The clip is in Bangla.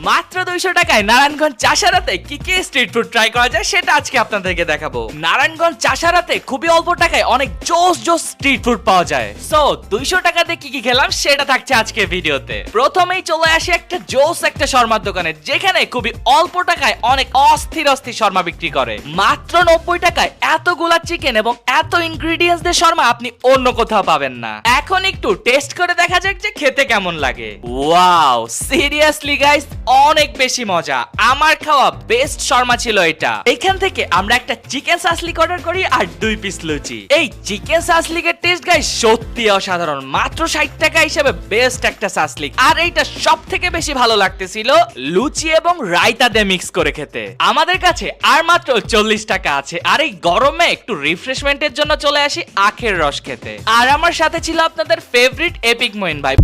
মাত্র 200 টাকায় নারায়ণগঞ্জ চাষারাতে কি কি স্ট্রিট ফুড ট্রাই করা যায় সেটা আজকে আপনাদেরকে দেখাবো। নারায়ণগঞ্জ চাষারাতে খুবই অল্প টাকায় অনেক জোস জোস স্ট্রিট ফুড পাওয়া যায়। সো 200 টাকাতে কি কি খেলাম সেটা থাকছে আজকে ভিডিওতে। প্রথমেই চলে আসি একটা জোস একটা শর্মার দোকানে, যেখানে খুবই অল্প টাকায় অনেক অস্থির অস্থির শর্মা বিক্রি করে। মাত্র 90 টাকায় এতগুলা চিকেন এবং এত ইনগ্রেডিয়েন্টস দিয়ে শর্মা আপনি অন্য কোথাও পাবেন না। এখন একটু টেস্ট করে দেখা যাক যে খেতে কেমন লাগে। ওয়াও, সিরিয়াসলি গাইস অনেক বেশি মজা। আমার খাওয়া বেস্ট শর্মা ছিল এটা। এখান থেকে আমরা একটা চিকেন সাসলিক অর্ডার করি আর 2 পিস লুচি। এই চিকেন সাসলিকের টেস্ট গাইস সত্যি অসাধারণ। মাত্র 60 টাকা হিসেবে বেস্ট একটা সাসলিক। আর এইটা সবথেকে বেশি ভালো লাগতেছিল লুচি এবং রায়তা দিয়ে মিক্স করে খেতে। আমাদের কাছে আর মাত্র 40 টাকা আছে। আর এই গরমে একটু রিফ্রেশমেন্টের জন্য চলে আসি আখের রস খেতে। আর আমার সাথে ছিল আপনাদের ফেভারিট এপিক মইন ভাই।